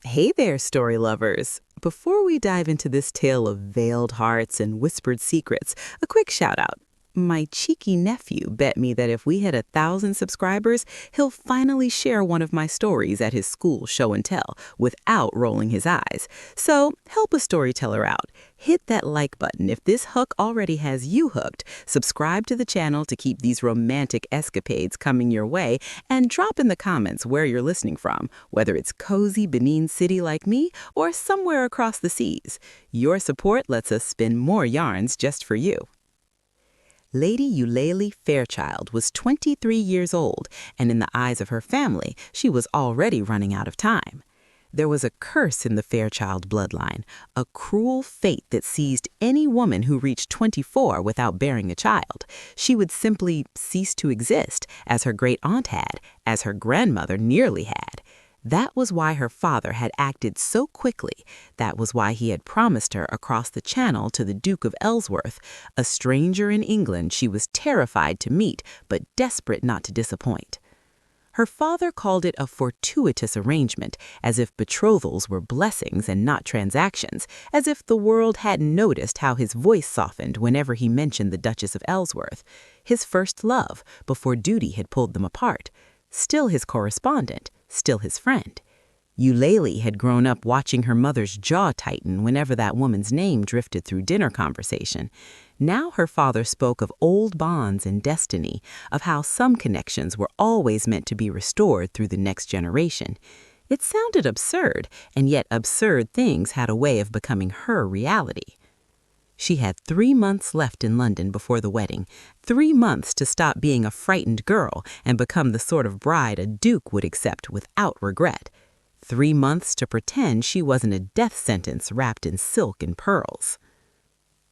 Hey there, story lovers! Before we dive into this tale of veiled hearts and whispered secrets, a quick shout out. My cheeky nephew bet me that if we hit 1,000 subscribers, he'll finally share one of my stories at his school show and tell without rolling his eyes. So help a storyteller out. Hit that like button if this hook already has you hooked. Subscribe to the channel to keep these romantic escapades coming your way, and drop in the comments where you're listening from, whether it's cozy Benin City like me or somewhere across the seas. Your support lets us spin more yarns just for you. Lady Eulalie Fairchild was 23 years old, and in the eyes of her family, she was already running out of time. There was a curse in the Fairchild bloodline, a cruel fate that seized any woman who reached 24 without bearing a child. She would simply cease to exist, as her great-aunt had, as her grandmother nearly had. That was why her father had acted so quickly. That was why he had promised her across the channel to the Duke of Ellsworth, a stranger in England she was terrified to meet but desperate not to disappoint. Her father called it a fortuitous arrangement, as if betrothals were blessings and not transactions, as if the world hadn't noticed how his voice softened whenever he mentioned the Duchess of Ellsworth, his first love, before duty had pulled them apart. Still his correspondent, still his friend. Eulalie had grown up watching her mother's jaw tighten whenever that woman's name drifted through dinner conversation. Now her father spoke of old bonds and destiny, of how some connections were always meant to be restored through the next generation. It sounded absurd, and yet absurd things had a way of becoming her reality. She had 3 months left in London before the wedding, 3 months to stop being a frightened girl and become the sort of bride a duke would accept without regret. 3 months to pretend she wasn't a death sentence wrapped in silk and pearls.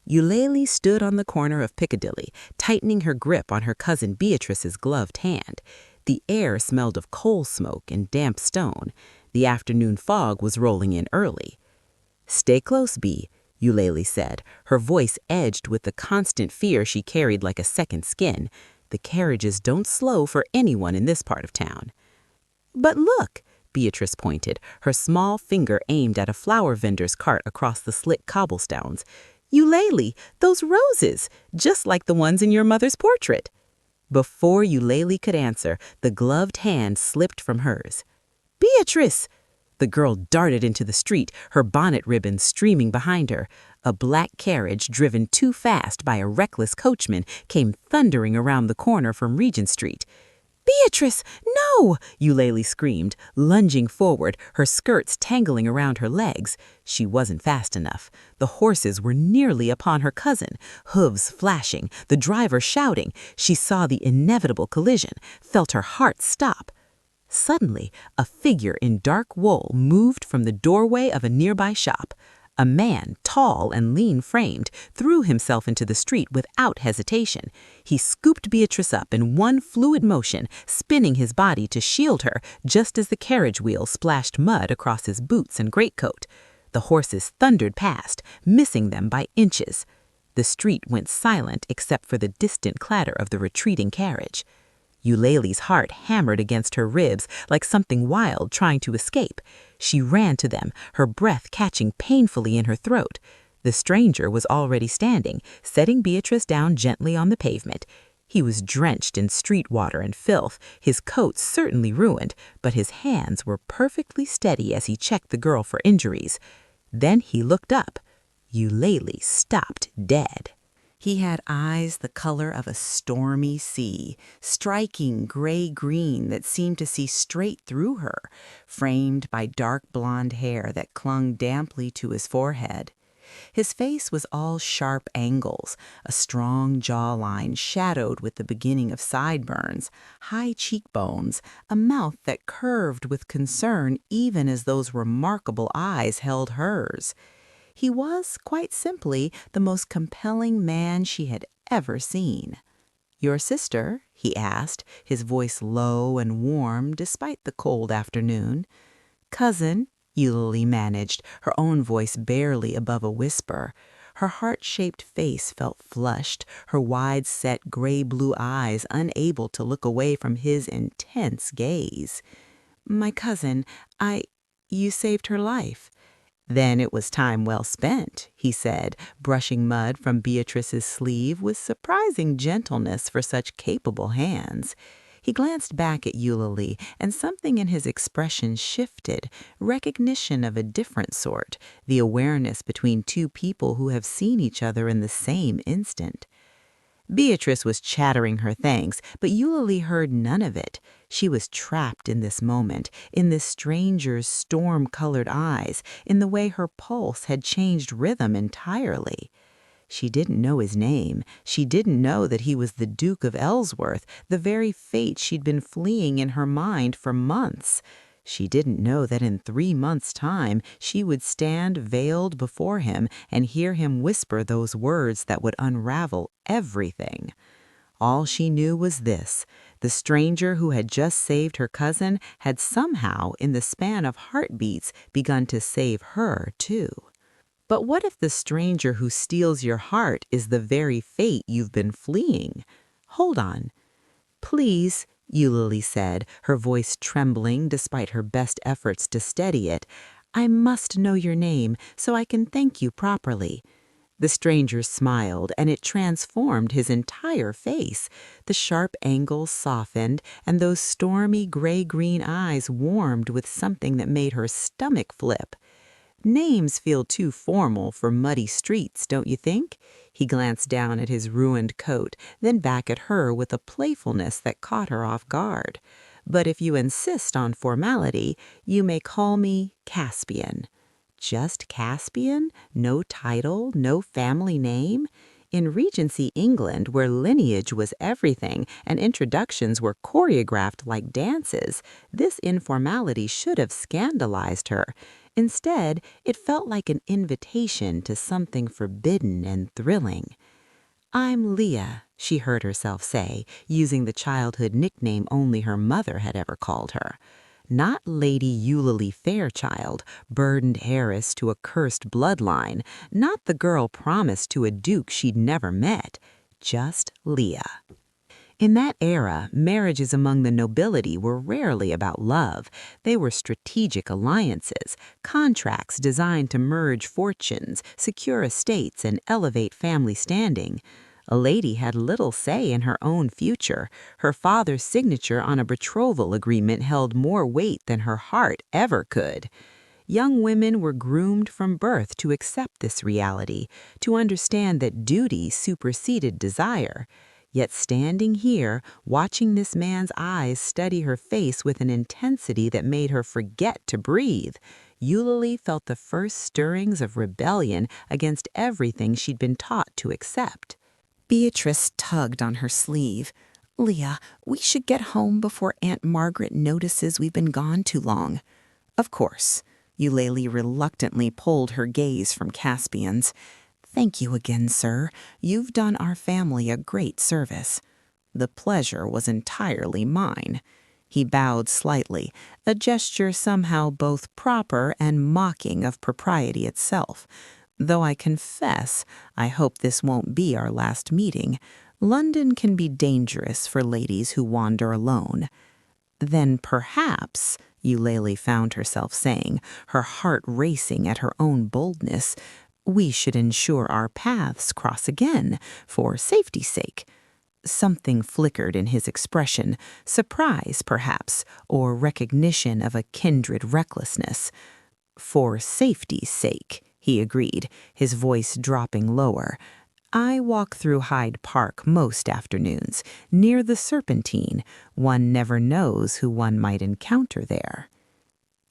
Eulalie stood on the corner of Piccadilly, tightening her grip on her cousin Beatrice's gloved hand. The air smelled of coal smoke and damp stone. The afternoon fog was rolling in early. "Stay close, Bee," Eulalie said, her voice edged with the constant fear she carried like a second skin. "The carriages don't slow for anyone in this part of town." "But look," Beatrice pointed, her small finger aimed at a flower vendor's cart across the slick cobblestones. "Eulalie, those roses, just like the ones in your mother's portrait." Before Eulalie could answer, the gloved hand slipped from hers. "Beatrice!" The girl darted into the street, her bonnet ribbons streaming behind her. A black carriage, driven too fast by a reckless coachman, came thundering around the corner from Regent Street. "Beatrice, no!" Eulalie screamed, lunging forward, her skirts tangling around her legs. She wasn't fast enough. The horses were nearly upon her cousin, hooves flashing, the driver shouting. She saw the inevitable collision, felt her heart stop. Suddenly, a figure in dark wool moved from the doorway of a nearby shop. A man, tall and lean-framed, threw himself into the street without hesitation. He scooped Beatrice up in one fluid motion, spinning his body to shield her just as the carriage wheel splashed mud across his boots and greatcoat. The horses thundered past, missing them by inches. The street went silent except for the distant clatter of the retreating carriage. Eulalie's heart hammered against her ribs like something wild trying to escape. She ran to them, her breath catching painfully in her throat. The stranger was already standing, setting Beatrice down gently on the pavement. He was drenched in street water and filth, his coat certainly ruined, but his hands were perfectly steady as he checked the girl for injuries. Then he looked up. Eulalie stopped dead. He had eyes the color of a stormy sea, striking gray-green that seemed to see straight through her, framed by dark blonde hair that clung damply to his forehead. His face was all sharp angles, a strong jawline shadowed with the beginning of sideburns, high cheekbones, a mouth that curved with concern even as those remarkable eyes held hers. He was, quite simply, the most compelling man she had ever seen. "Your sister?" he asked, his voice low and warm despite the cold afternoon. "Cousin," Eulalie managed, her own voice barely above a whisper. Her heart-shaped face felt flushed, her wide-set gray-blue eyes unable to look away from his intense gaze. "My cousin, You saved her life." "Then it was time well spent," he said, brushing mud from Beatrice's sleeve with surprising gentleness for such capable hands. He glanced back at Eulalie, and something in his expression shifted, recognition of a different sort, the awareness between two people who have seen each other in the same instant. Beatrice was chattering her thanks, but Eulalie heard none of it. She was trapped in this moment, in this stranger's storm-colored eyes, in the way her pulse had changed rhythm entirely. She didn't know his name. She didn't know that he was the Duke of Ellsworth, the very fate she'd been fleeing in her mind for months. She didn't know that in 3 months' time she would stand veiled before him and hear him whisper those words that would unravel everything. All she knew was this: the stranger who had just saved her cousin had somehow, in the span of heartbeats, begun to save her, too. But what if the stranger who steals your heart is the very fate you've been fleeing? Hold on. "Please," Eulalie said, her voice trembling despite her best efforts to steady it, "I must know your name so I can thank you properly." The stranger smiled, and it transformed his entire face. The sharp angles softened, and those stormy gray-green eyes warmed with something that made her stomach flip. "Names feel too formal for muddy streets, don't you think?" He glanced down at his ruined coat, then back at her with a playfulness that caught her off guard. "But if you insist on formality, you may call me Caspian." Just Caspian? No title, no family name? In Regency England, where lineage was everything and introductions were choreographed like dances, this informality should have scandalized her. Instead, it felt like an invitation to something forbidden and thrilling. "I'm Leah," she heard herself say, using the childhood nickname only her mother had ever called her. Not Lady Eulalie Fairchild, burdened heiress to a cursed bloodline, not the girl promised to a duke she'd never met, just Leah. In that era, marriages among the nobility were rarely about love. They were strategic alliances, contracts designed to merge fortunes, secure estates, and elevate family standing. A lady had little say in her own future. Her father's signature on a betrothal agreement held more weight than her heart ever could. Young women were groomed from birth to accept this reality, to understand that duty superseded desire. Yet standing here, watching this man's eyes study her face with an intensity that made her forget to breathe, Eulalie felt the first stirrings of rebellion against everything she'd been taught to accept. Beatrice tugged on her sleeve. "Leah, we should get home before Aunt Margaret notices we've been gone too long." "Of course." Eulalie reluctantly pulled her gaze from Caspian's. "Thank you again, sir. You've done our family a great service." "The pleasure was entirely mine." He bowed slightly, a gesture somehow both proper and mocking of propriety itself. "Though I confess, I hope this won't be our last meeting. London can be dangerous for ladies who wander alone." "Then perhaps," Eulalie found herself saying, her heart racing at her own boldness, "we should ensure our paths cross again, for safety's sake." Something flickered in his expression, surprise perhaps, or recognition of a kindred recklessness. "For safety's sake," he agreed, his voice dropping lower. "I walk through Hyde Park most afternoons, near the Serpentine. One never knows who one might encounter there."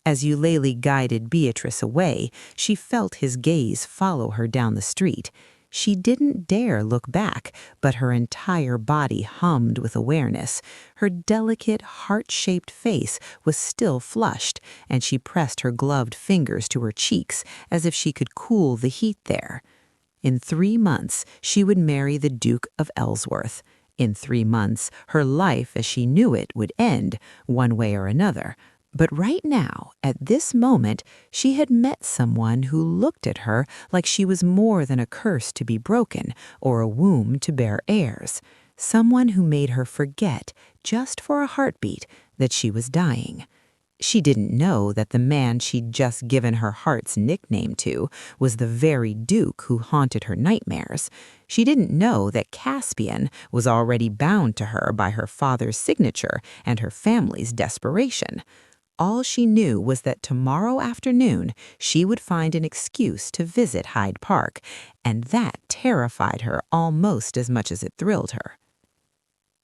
As Eulalie guided Beatrice away, she felt his gaze follow her down the street. She didn't dare look back, but her entire body hummed with awareness. Her delicate, heart-shaped face was still flushed, and she pressed her gloved fingers to her cheeks as if she could cool the heat there. In 3 months, she would marry the Duke of Ellsworth. In 3 months, her life as she knew it would end, one way or another. But right now, at this moment, she had met someone who looked at her like she was more than a curse to be broken or a womb to bear heirs. Someone who made her forget, just for a heartbeat, that she was dying. She didn't know that the man she'd just given her heart's nickname to was the very Duke who haunted her nightmares. She didn't know that Caspian was already bound to her by her father's signature and her family's desperation. All she knew was that tomorrow afternoon she would find an excuse to visit Hyde Park, and that terrified her almost as much as it thrilled her.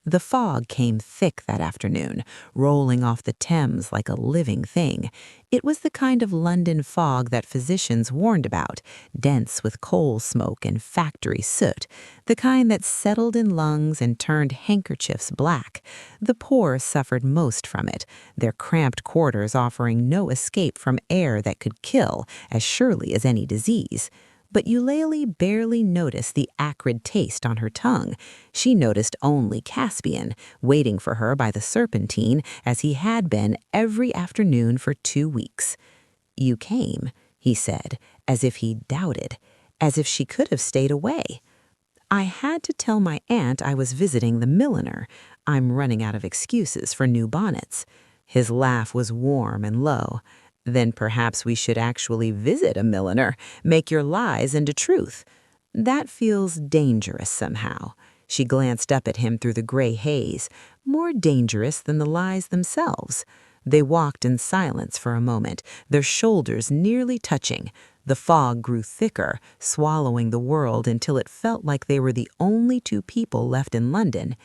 The fog came thick that afternoon, rolling off the Thames like a living thing. It was the kind of London fog that physicians warned about, dense with coal smoke and factory soot, the kind that settled in lungs and turned handkerchiefs black. The poor suffered most from it, their cramped quarters offering no escape from air that could kill as surely as any disease. But Eulalie barely noticed the acrid taste on her tongue. She noticed only Caspian, waiting for her by the Serpentine as he had been every afternoon for 2 weeks. "You came," he said, as if he doubted, as if she could have stayed away. "I had to tell my aunt I was visiting the milliner. I'm running out of excuses for new bonnets." His laugh was warm and low. "Then perhaps we should actually visit a milliner, make your lies into truth. That feels dangerous somehow." She glanced up at him through the gray haze, more dangerous than the lies themselves. They walked in silence for a moment, their shoulders nearly touching. The fog grew thicker, swallowing the world until it felt like they were the only two people left in London.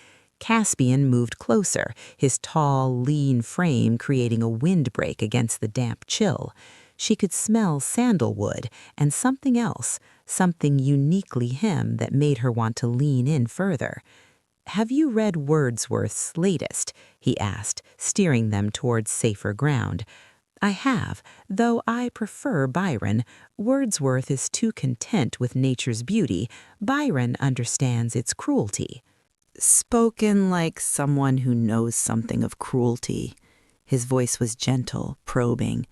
Caspian moved closer, his tall, lean frame creating a windbreak against the damp chill. She could smell sandalwood and something else, something uniquely him that made her want to lean in further. "Have you read Wordsworth's latest?" he asked, steering them towards safer ground. "I have, though I prefer Byron. Wordsworth is too content with nature's beauty. Byron understands its cruelty." "Spoken like someone who knows something of cruelty." His voice was gentle, probing.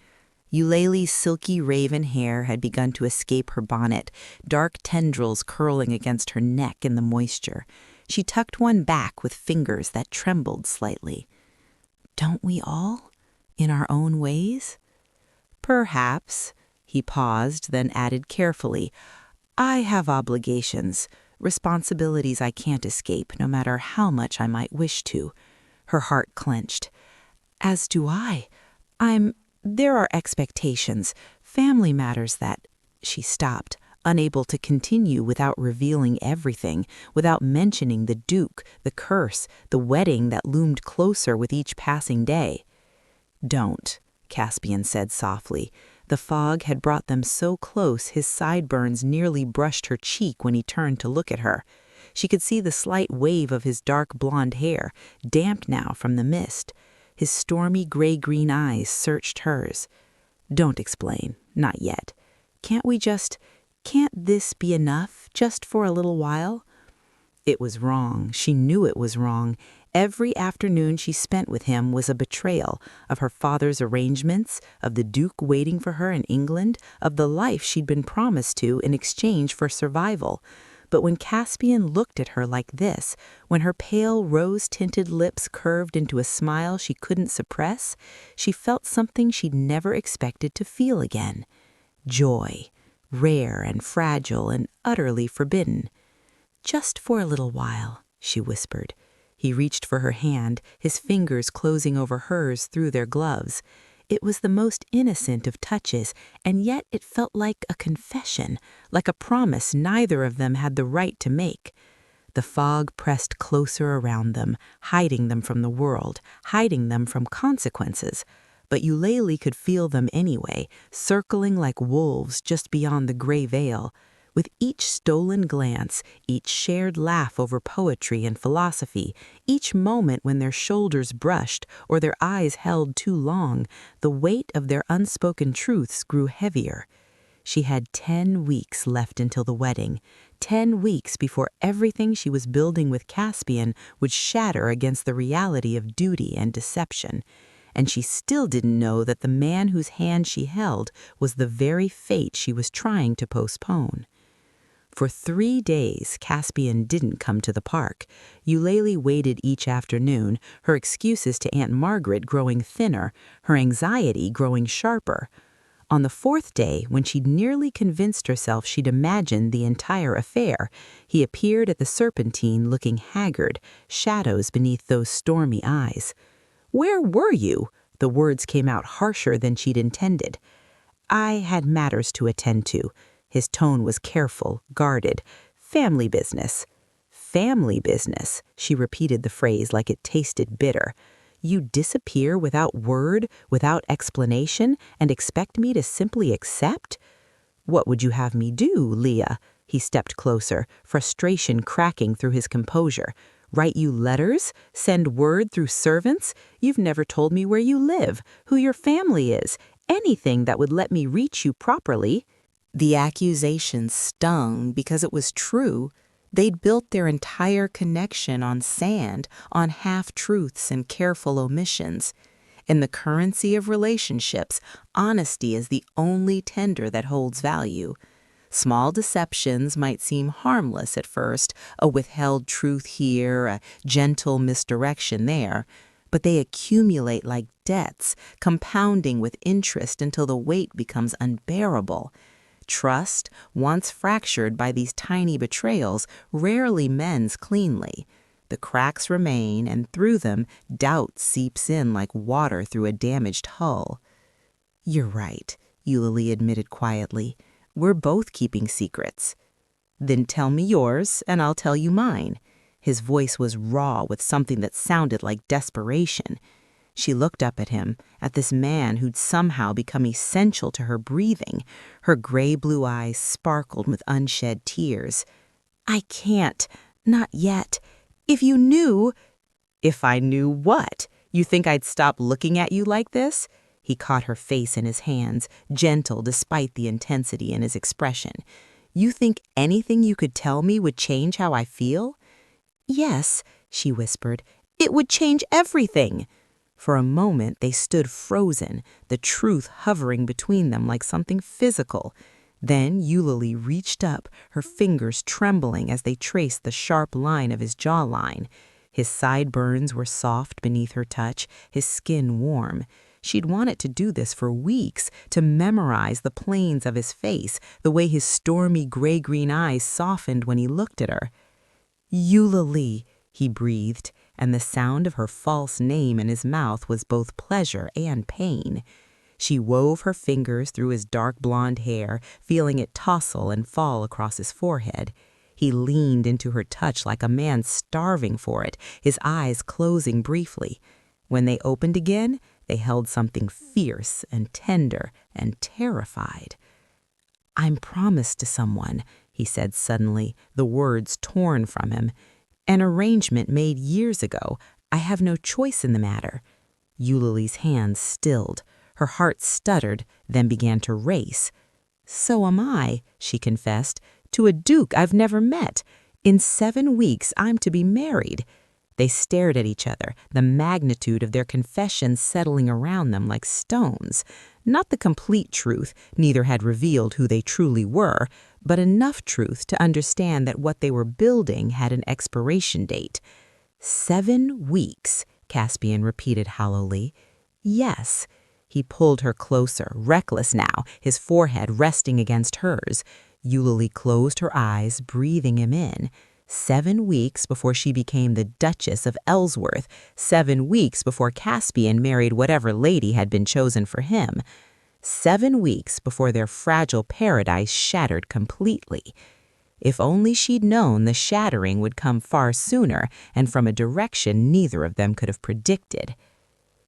Eulalie's silky raven hair had begun to escape her bonnet, dark tendrils curling against her neck in the moisture. She tucked one back with fingers that trembled slightly. "Don't we all? In our own ways?" "Perhaps." He paused, then added carefully, "I have obligations. Responsibilities I can't escape, no matter how much I might wish to." Her heart clenched. "As do I. There are expectations, family matters that—" She stopped, unable to continue without revealing everything, without mentioning the Duke, the curse, the wedding that loomed closer with each passing day. "Don't," Caspian said softly. The fog had brought them so close his sideburns nearly brushed her cheek when he turned to look at her. She could see the slight wave of his dark blonde hair, damp now from the mist. His stormy gray-green eyes searched hers. "Don't explain, not yet. Can't this be enough, just for a little while?" It was wrong. She knew it was wrong. Every afternoon she spent with him was a betrayal of her father's arrangements, of the Duke waiting for her in England, of the life she'd been promised to in exchange for survival. But when Caspian looked at her like this, when her pale rose-tinted lips curved into a smile she couldn't suppress, she felt something she'd never expected to feel again. Joy, rare and fragile and utterly forbidden. "Just for a little while," she whispered. He reached for her hand, his fingers closing over hers through their gloves. It was the most innocent of touches, and yet it felt like a confession, like a promise neither of them had the right to make. The fog pressed closer around them, hiding them from the world, hiding them from consequences. But Eulalie could feel them anyway, circling like wolves just beyond the gray veil. With each stolen glance, each shared laugh over poetry and philosophy, each moment when their shoulders brushed or their eyes held too long, the weight of their unspoken truths grew heavier. She had 10 weeks left until the wedding, 10 weeks before everything she was building with Caspian would shatter against the reality of duty and deception. And she still didn't know that the man whose hand she held was the very fate she was trying to postpone. For 3 days, Caspian didn't come to the park. Eulalie waited each afternoon, her excuses to Aunt Margaret growing thinner, her anxiety growing sharper. On the 4th day, when she'd nearly convinced herself she'd imagined the entire affair, he appeared at the Serpentine looking haggard, shadows beneath those stormy eyes. "Where were you?" The words came out harsher than she'd intended. "I had matters to attend to." His tone was careful, guarded. "Family business." "Family business," she repeated the phrase like it tasted bitter. "You disappear without word, without explanation, and expect me to simply accept?" "What would you have me do, Leah?" He stepped closer, frustration cracking through his composure. "Write you letters? Send word through servants? You've never told me where you live, who your family is, anything that would let me reach you properly." The accusation stung because it was true. They'd built their entire connection on sand, on half-truths and careful omissions. In the currency of relationships, honesty is the only tender that holds value. Small deceptions might seem harmless at first, a withheld truth here, a gentle misdirection there, but they accumulate like debts, compounding with interest until the weight becomes unbearable. Trust, once fractured by these tiny betrayals, rarely mends cleanly. The cracks remain, and through them, doubt seeps in like water through a damaged hull. "You're right," Eulalie admitted quietly. "We're both keeping secrets." "Then tell me yours, and I'll tell you mine." His voice was raw with something that sounded like desperation. She looked up at him, at this man who'd somehow become essential to her breathing. Her gray-blue eyes sparkled with unshed tears. "I can't. Not yet. If you knew—" "If I knew what? You think I'd stop looking at you like this?" He caught her face in his hands, gentle despite the intensity in his expression. "You think anything you could tell me would change how I feel?" "Yes," she whispered. "It would change everything." For a moment, they stood frozen, the truth hovering between them like something physical. Then Eulalie reached up, her fingers trembling as they traced the sharp line of his jawline. His sideburns were soft beneath her touch, his skin warm. She'd wanted to do this for weeks, to memorize the planes of his face, the way his stormy gray-green eyes softened when he looked at her. "Eulalie," he breathed, and the sound of her false name in his mouth was both pleasure and pain. She wove her fingers through his dark blonde hair, feeling it tousle and fall across his forehead. He leaned into her touch like a man starving for it, his eyes closing briefly. When they opened again, they held something fierce and tender and terrified. "I'm promised to someone," he said suddenly, the words torn from him. "An arrangement made years ago. I have no choice in the matter." Eulalie's hands stilled. Her heart stuttered, then began to race. "So am I," she confessed, "to a duke I've never met. In 7 weeks I'm to be married." They stared at each other, the magnitude of their confession settling around them like stones. Not the complete truth, neither had revealed who they truly were, but enough truth to understand that what they were building had an expiration date. 7 weeks, Caspian repeated hollowly. "Yes." He pulled her closer, reckless now, his forehead resting against hers. Eulalie closed her eyes, breathing him in. 7 weeks before she became the Duchess of Ellsworth, 7 weeks before Caspian married whatever lady had been chosen for him. 7 weeks before their fragile paradise shattered completely. If only she'd known the shattering would come far sooner and from a direction neither of them could have predicted.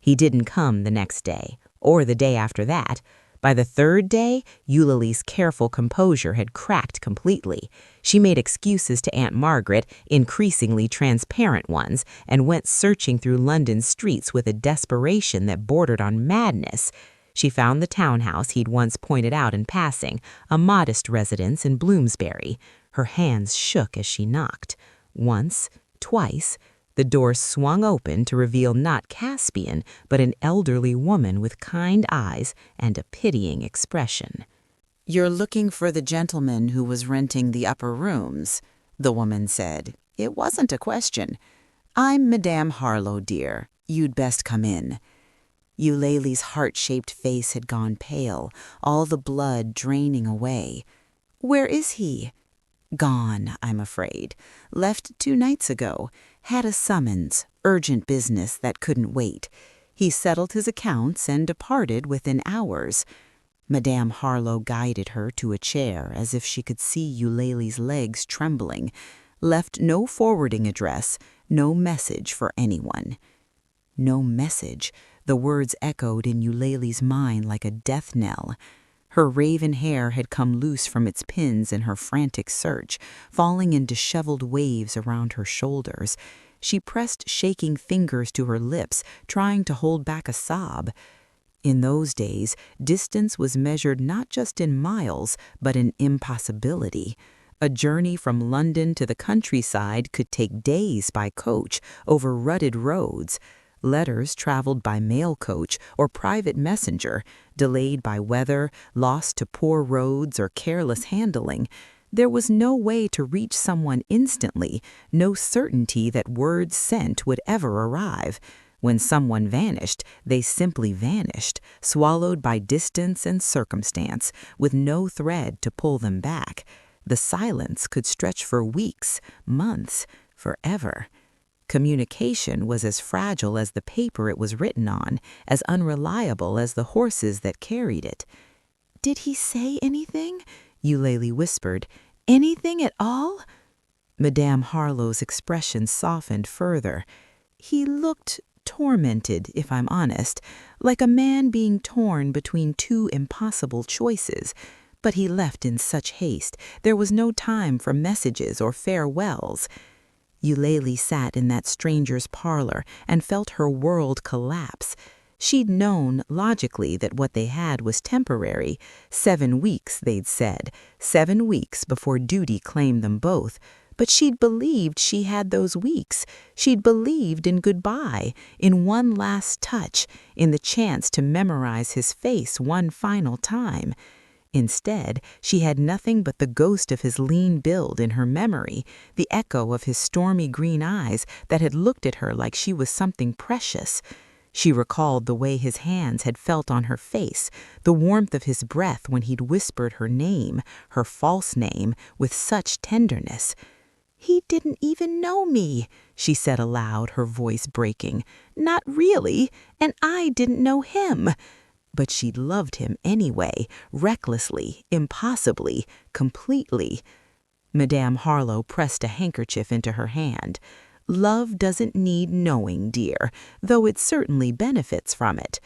He didn't come the next day, or the day after that. By the 3rd day, Eulalie's careful composure had cracked completely. She made excuses to Aunt Margaret, increasingly transparent ones, and went searching through London's streets with a desperation that bordered on madness. She found the townhouse he'd once pointed out in passing, a modest residence in Bloomsbury. Her hands shook as she knocked. Once, twice, the door swung open to reveal not Caspian, but an elderly woman with kind eyes and a pitying expression. "You're looking for the gentleman who was renting the upper rooms," the woman said. "It wasn't a question. I'm Madame Harlow, dear. You'd best come in." Eulalie's heart-shaped face had gone pale, all the blood draining away. "Where is he?" "Gone, I'm afraid. Left 2 nights ago. Had a summons, urgent business that couldn't wait. He settled his accounts and departed within hours." Madame Harlow guided her to a chair as if she could see Eulalie's legs trembling. Left no forwarding address, no message for anyone. No message. The words echoed in Eulalie's mind like a death knell. Her raven hair had come loose from its pins in her frantic search, falling in disheveled waves around her shoulders. She pressed shaking fingers to her lips, trying to hold back a sob. In those days, distance was measured not just in miles, but in impossibility. A journey from London to the countryside could take days by coach over rutted roads. Letters traveled by mail coach or private messenger, delayed by weather, lost to poor roads or careless handling. There was no way to reach someone instantly, no certainty that words sent would ever arrive. When someone vanished, they simply vanished, swallowed by distance and circumstance, with no thread to pull them back. The silence could stretch for weeks, months, forever. Communication was as fragile as the paper it was written on, as unreliable as the horses that carried it. "Did he say anything?" Eulalie whispered. "Anything at all?" Madame Harlow's expression softened further. "He looked tormented, if I'm honest, like a man being torn between 2 impossible choices. But he left in such haste. There was no time for messages or farewells." Eulalie sat in that stranger's parlor and felt her world collapse. She'd known, logically, that what they had was temporary. 7 weeks, they'd said. 7 weeks before duty claimed them both. But she'd believed she had those weeks. She'd believed in goodbye, in one last touch, in the chance to memorize his face one final time. Instead, she had nothing but the ghost of his lean build in her memory, the echo of his stormy green eyes that had looked at her like she was something precious. She recalled the way his hands had felt on her face, the warmth of his breath when he'd whispered her name, her false name, with such tenderness. "He didn't even know me," she said aloud, her voice breaking. "Not really, and I didn't know him." But she loved him anyway, recklessly, impossibly, completely. Madame Harlow pressed a handkerchief into her hand. "Love doesn't need knowing, dear, though it certainly benefits from it."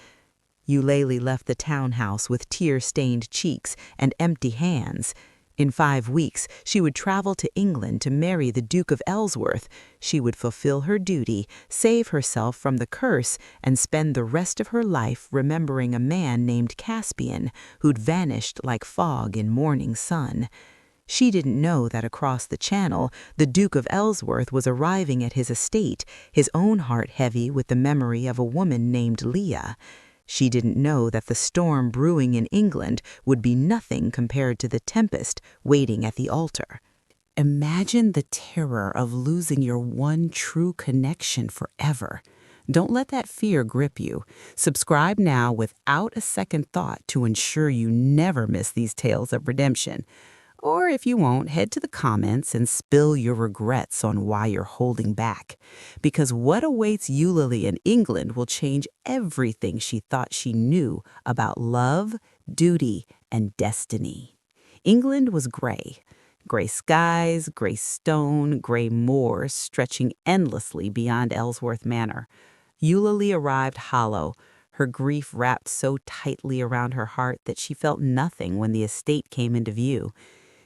Eulalie left the townhouse with tear-stained cheeks and empty hands. In 5 weeks, she would travel to England to marry the Duke of Ellsworth. She would fulfill her duty, save herself from the curse, and spend the rest of her life remembering a man named Caspian who'd vanished like fog in morning sun. She didn't know that across the channel, the Duke of Ellsworth was arriving at his estate, his own heart heavy with the memory of a woman named Leah. She didn't know that the storm brewing in England would be nothing compared to the tempest waiting at the altar. Imagine the terror of losing your one true connection forever. Don't let that fear grip you. Subscribe now without a second thought to ensure you never miss these tales of redemption. Or if you won't, head to the comments and spill your regrets on why you're holding back. Because what awaits Eulalie in England will change everything she thought she knew about love, duty, and destiny. England was gray. Gray skies, gray stone, gray moors stretching endlessly beyond Ellsworth Manor. Eulalie arrived hollow, her grief wrapped so tightly around her heart that she felt nothing when the estate came into view.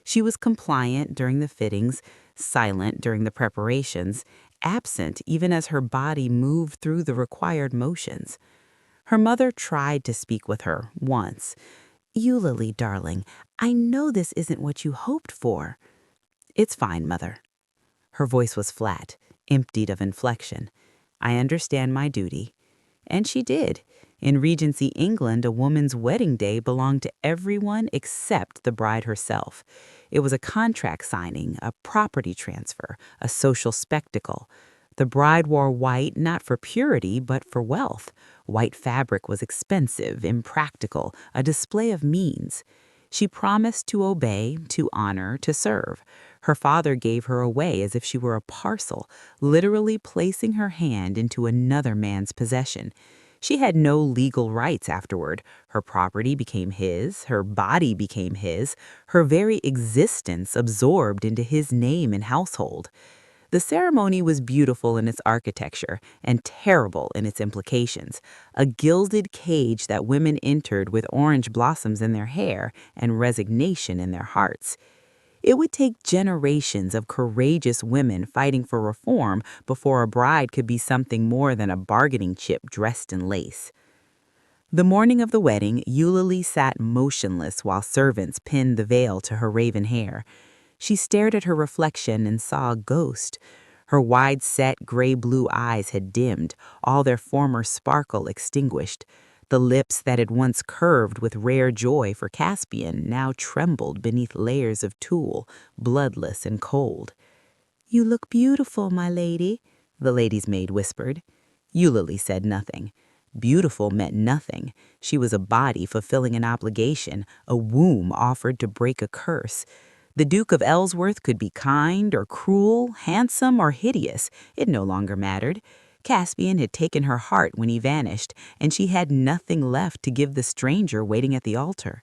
She was compliant during the fittings, silent during the preparations, absent even as her body moved through the required motions. Her mother tried to speak with her once. "Eulalie, darling, I know this isn't what you hoped for." "It's fine, Mother." Her voice was flat, emptied of inflection. "I understand my duty." And she did. In Regency England, a woman's wedding day belonged to everyone except the bride herself. It was a contract signing, a property transfer, a social spectacle. The bride wore white not for purity, but for wealth. White fabric was expensive, impractical, a display of means. She promised to obey, to honor, to serve. Her father gave her away as if she were a parcel, literally placing her hand into another man's possession. She had no legal rights afterward. Her property became his, her body became his, her very existence absorbed into his name and household. The ceremony was beautiful in its architecture and terrible in its implications, a gilded cage that women entered with orange blossoms in their hair and resignation in their hearts. It would take generations of courageous women fighting for reform before a bride could be something more than a bargaining chip dressed in lace. The morning of the wedding, Eulalie sat motionless while servants pinned the veil to her raven hair. She stared at her reflection and saw a ghost. Her wide-set gray-blue eyes had dimmed, all their former sparkle extinguished. The lips that had once curved with rare joy for Caspian now trembled beneath layers of tulle, bloodless and cold. "You look beautiful, my lady," the lady's maid whispered. Eulalie said nothing. Beautiful meant nothing. She was a body fulfilling an obligation, a womb offered to break a curse. The Duke of Ellsworth could be kind or cruel, handsome or hideous. It no longer mattered. Caspian had taken her heart when he vanished, and she had nothing left to give the stranger waiting at the altar.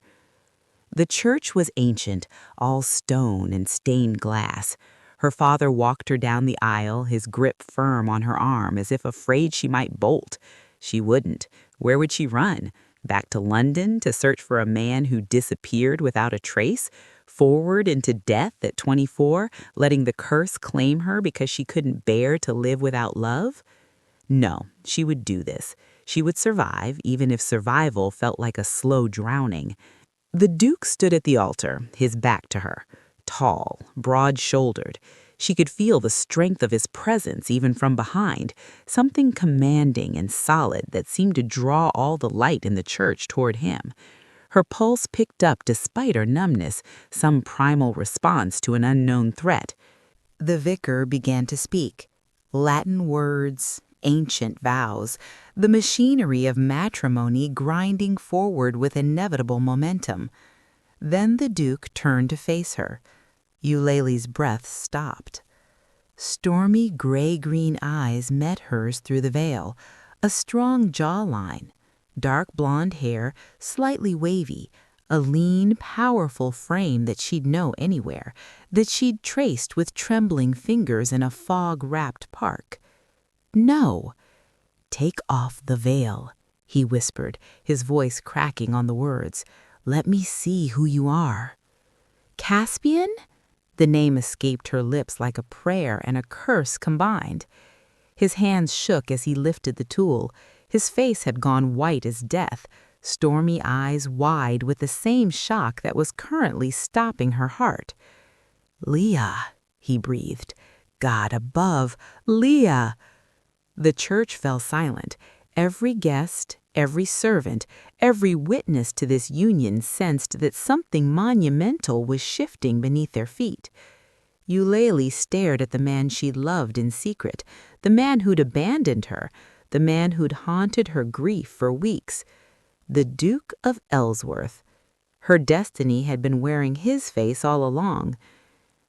The church was ancient, all stone and stained glass. Her father walked her down the aisle, his grip firm on her arm, as if afraid she might bolt. She wouldn't. Where would she run? Back to London to search for a man who disappeared without a trace? Forward into death at 24, letting the curse claim her because she couldn't bear to live without love? No, she would do this. She would survive, even if survival felt like a slow drowning. The Duke stood at the altar, his back to her. Tall, broad-shouldered. She could feel the strength of his presence even from behind, something commanding and solid that seemed to draw all the light in the church toward him. Her pulse picked up despite her numbness, some primal response to an unknown threat. The vicar began to speak. Latin words, ancient vows, the machinery of matrimony grinding forward with inevitable momentum. Then the Duke turned to face her. Eulalie's breath stopped. Stormy gray-green eyes met hers through the veil, a strong jawline, dark blonde hair, slightly wavy, a lean, powerful frame that she'd know anywhere, that she'd traced with trembling fingers in a fog-wrapped park. "No." "Take off the veil," he whispered, his voice cracking on the words. "Let me see who you are." "Caspian?" The name escaped her lips like a prayer and a curse combined. His hands shook as he lifted the tool. His face had gone white as death, stormy eyes wide with the same shock that was currently stopping her heart. "Leah," he breathed. "God above, Leah!" The church fell silent. Every guest, every servant, every witness to this union sensed that something monumental was shifting beneath their feet. Eulalie stared at the man she loved in secret, the man who'd abandoned her, the man who'd haunted her grief for weeks. The Duke of Ellsworth. Her destiny had been wearing his face all along.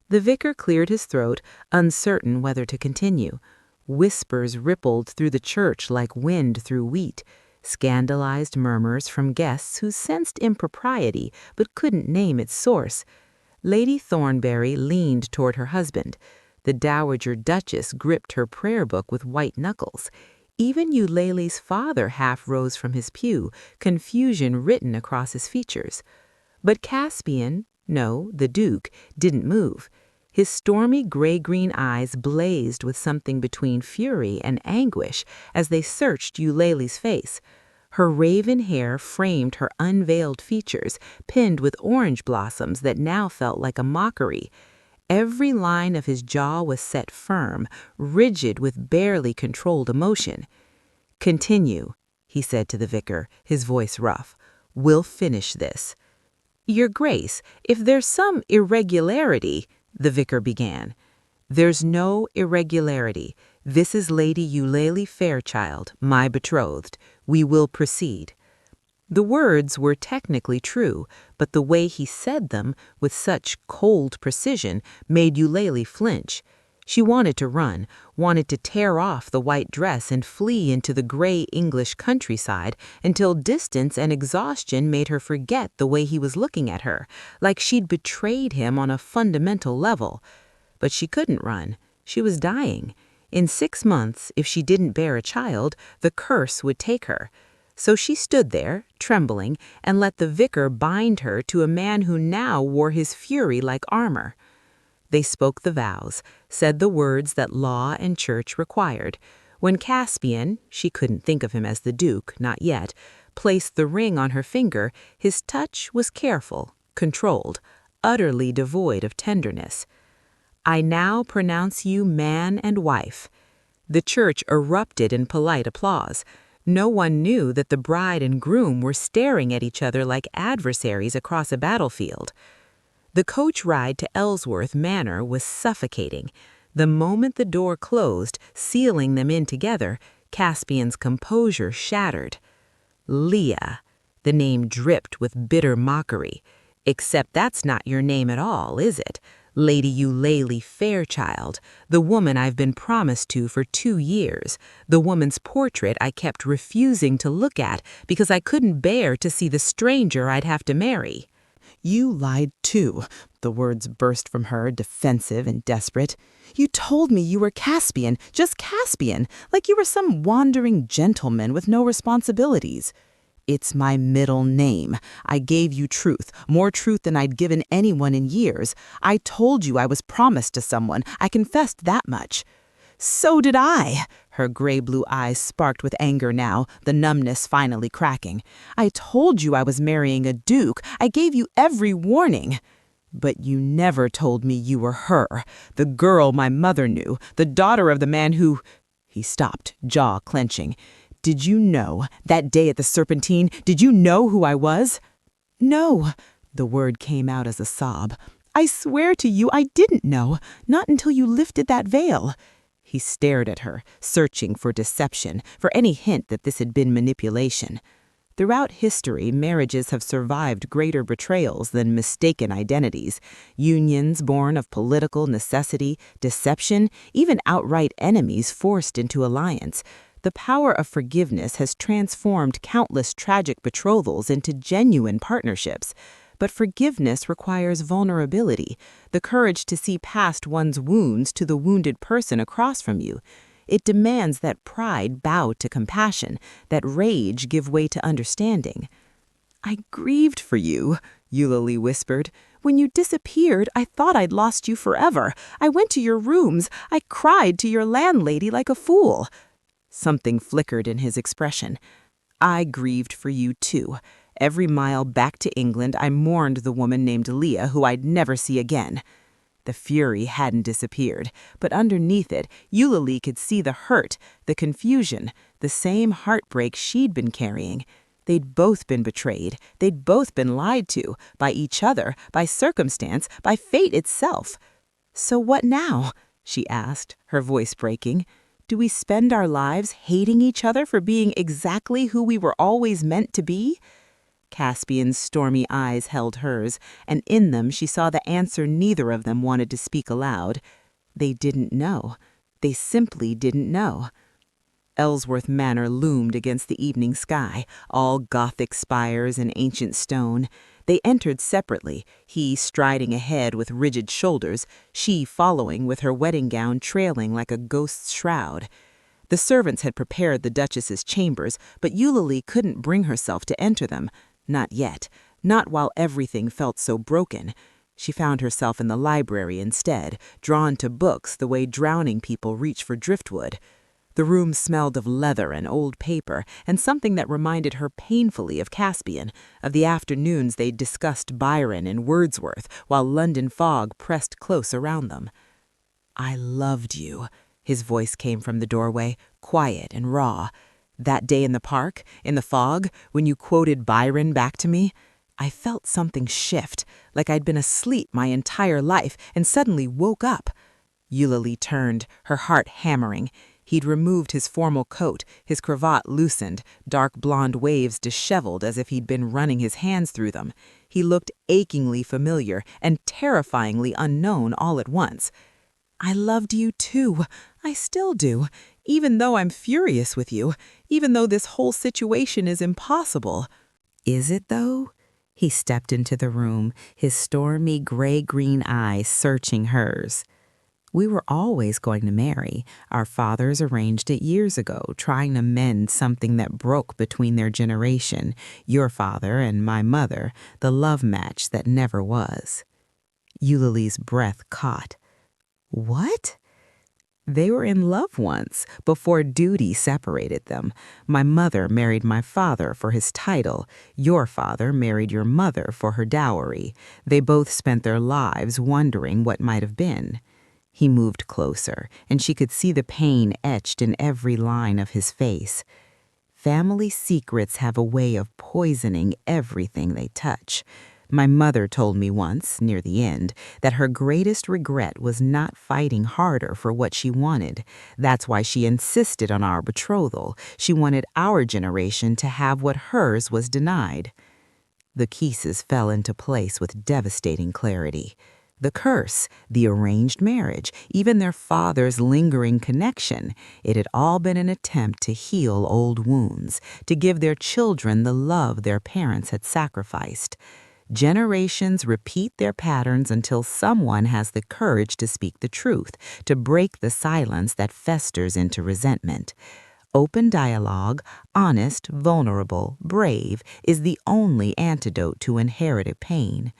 The vicar cleared his throat, uncertain whether to continue. Whispers rippled through the church like wind through wheat, scandalized murmurs from guests who sensed impropriety but couldn't name its source. Lady Thornbury leaned toward her husband. The Dowager Duchess gripped her prayer book with white knuckles. Even Eulalie's father half rose from his pew, confusion written across his features. But Caspian, no, the Duke, didn't move. His stormy gray-green eyes blazed with something between fury and anguish as they searched Eulalie's face. Her raven hair framed her unveiled features, pinned with orange blossoms that now felt like a mockery. Every line of his jaw was set firm, rigid with barely controlled emotion. "Continue," he said to the vicar, his voice rough. "We'll finish this." "Your Grace, if there's some irregularity," the vicar began. "There's no irregularity. This is Lady Eulalie Fairchild, my betrothed. We will proceed." The words were technically true, but the way he said them, with such cold precision, made Eulalie flinch. She wanted to run, wanted to tear off the white dress and flee into the gray English countryside until distance and exhaustion made her forget the way he was looking at her, like she'd betrayed him on a fundamental level. But she couldn't run. She was dying. In 6 months, if she didn't bear a child, the curse would take her. So she stood there, trembling, and let the vicar bind her to a man who now wore his fury like armor. They spoke the vows, said the words that law and church required. When Caspian, she couldn't think of him as the Duke, not yet, placed the ring on her finger, his touch was careful, controlled, utterly devoid of tenderness. "I now pronounce you man and wife." The church erupted in polite applause. No one knew that the bride and groom were staring at each other like adversaries across a battlefield. The coach ride to Ellsworth Manor was suffocating. The moment the door closed, sealing them in together, Caspian's composure shattered. "Leah." The name dripped with bitter mockery. "Except that's not your name at all, is it? Lady Eulalie Fairchild, the woman I've been promised to for 2 years, the woman's portrait I kept refusing to look at because I couldn't bear to see the stranger I'd have to marry." "You lied too," the words burst from her, defensive and desperate. "You told me you were Caspian, just Caspian, like you were some wandering gentleman with no responsibilities." "It's my middle name. I gave you truth, more truth than I'd given anyone in years. I told you I was promised to someone. I confessed that much." "So did I." Her gray-blue eyes sparked with anger now, the numbness finally cracking. "I told you I was marrying a duke. I gave you every warning." "But you never told me you were her, the girl my mother knew, the daughter of the man who—" He stopped, jaw clenching. "Did you know, that day at the Serpentine, did you know who I was?" "No." The word came out as a sob. "I swear to you I didn't know, not until you lifted that veil." He stared at her, searching for deception, for any hint that this had been manipulation. Throughout history, marriages have survived greater betrayals than mistaken identities, unions born of political necessity, deception, even outright enemies forced into alliance. The power of forgiveness has transformed countless tragic betrothals into genuine partnerships. But forgiveness requires vulnerability, the courage to see past one's wounds to the wounded person across from you. It demands that pride bow to compassion, that rage give way to understanding. "I grieved for you," Eulalie whispered. "When you disappeared, I thought I'd lost you forever. I went to your rooms. I cried to your landlady like a fool." Something flickered in his expression. "I grieved for you, too. Every mile back to England, I mourned the woman named Leah who I'd never see again." The fury hadn't disappeared, but underneath it, Eulalie could see the hurt, the confusion, the same heartbreak she'd been carrying. They'd both been betrayed. They'd both been lied to, by each other, by circumstance, by fate itself. "So what now?" she asked, her voice breaking. "Do we spend our lives hating each other for being exactly who we were always meant to be?" Caspian's stormy eyes held hers, and in them she saw the answer neither of them wanted to speak aloud. They didn't know. They simply didn't know. Ellsworth Manor loomed against the evening sky, all Gothic spires and ancient stone. They entered separately, he striding ahead with rigid shoulders, she following with her wedding gown trailing like a ghost's shroud. The servants had prepared the Duchess's chambers, but Eulalie couldn't bring herself to enter them. Not yet. Not while everything felt so broken. She found herself in the library instead, drawn to books the way drowning people reach for driftwood. The room smelled of leather and old paper, and something that reminded her painfully of Caspian, of the afternoons they'd discussed Byron and Wordsworth while London fog pressed close around them. "I loved you," his voice came from the doorway, quiet and raw. That day in the park, in the fog, when you quoted Byron back to me, I felt something shift, like I'd been asleep my entire life and suddenly woke up. Eulalie turned, her heart hammering. He'd removed his formal coat, his cravat loosened, dark blonde waves disheveled as if he'd been running his hands through them. He looked achingly familiar and terrifyingly unknown all at once. I loved you too. I still do. Even though I'm furious with you. Even though this whole situation is impossible. Is it, though? He stepped into the room, his stormy gray-green eyes searching hers. We were always going to marry. Our fathers arranged it years ago, trying to mend something that broke between their generation, your father and my mother, the love match that never was. Eulalie's breath caught. What? They were in love once, before duty separated them. My mother married my father for his title. Your father married your mother for her dowry. They both spent their lives wondering what might have been. He moved closer, and she could see the pain etched in every line of his face. Family secrets have a way of poisoning everything they touch. My mother told me once, near the end, that her greatest regret was not fighting harder for what she wanted. That's why she insisted on our betrothal. She wanted our generation to have what hers was denied. The pieces fell into place with devastating clarity. The curse, the arranged marriage, even their father's lingering connection, it had all been an attempt to heal old wounds, to give their children the love their parents had sacrificed. Generations repeat their patterns until someone has the courage to speak the truth, to break the silence that festers into resentment. Open dialogue, honest, vulnerable, brave, is the only antidote to inherited pain.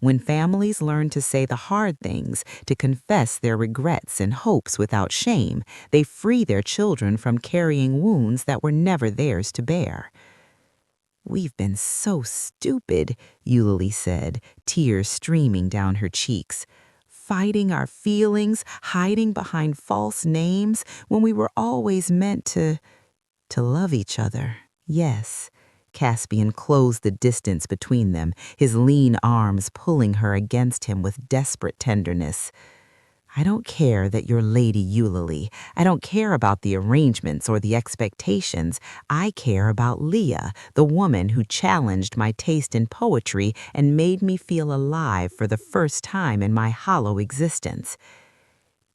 When families learn to say the hard things, to confess their regrets and hopes without shame, they free their children from carrying wounds that were never theirs to bear. We've been so stupid, Eulalie said, tears streaming down her cheeks. Fighting our feelings, hiding behind false names, when we were always meant to love each other. Yes. Caspian closed the distance between them, his lean arms pulling her against him with desperate tenderness. I don't care that you're Lady Eulalie. I don't care about the arrangements or the expectations. I care about Leah, the woman who challenged my taste in poetry and made me feel alive for the first time in my hollow existence.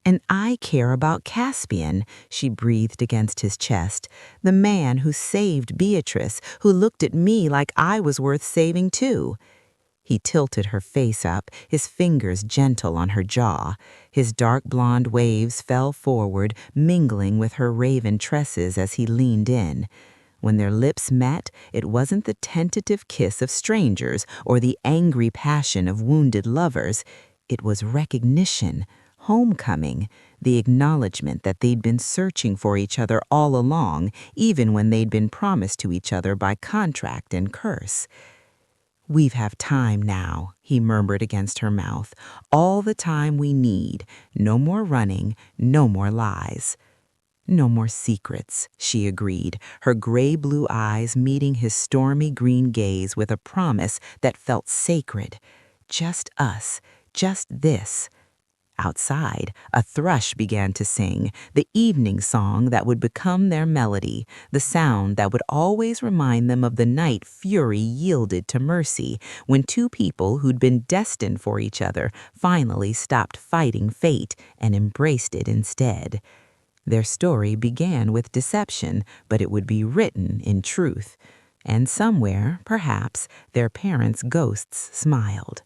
And I care about Caspian, she breathed against his chest, the man who saved Beatrice, who looked at me like I was worth saving too. He tilted her face up, his fingers gentle on her jaw. His dark blonde waves fell forward, mingling with her raven tresses as he leaned in. When their lips met, it wasn't the tentative kiss of strangers or the angry passion of wounded lovers. It was recognition, homecoming, the acknowledgement that they'd been searching for each other all along, even when they'd been promised to each other by contract and curse. "We've have time now," he murmured against her mouth. "All the time we need. No more running, no more lies." "No more secrets," she agreed, her gray-blue eyes meeting his stormy green gaze with a promise that felt sacred. Just us, just this. Outside, a thrush began to sing, the evening song that would become their melody, the sound that would always remind them of the night fury yielded to mercy, when two people who'd been destined for each other finally stopped fighting fate and embraced it instead. Their story began with deception, but it would be written in truth. And somewhere, perhaps, their parents' ghosts smiled.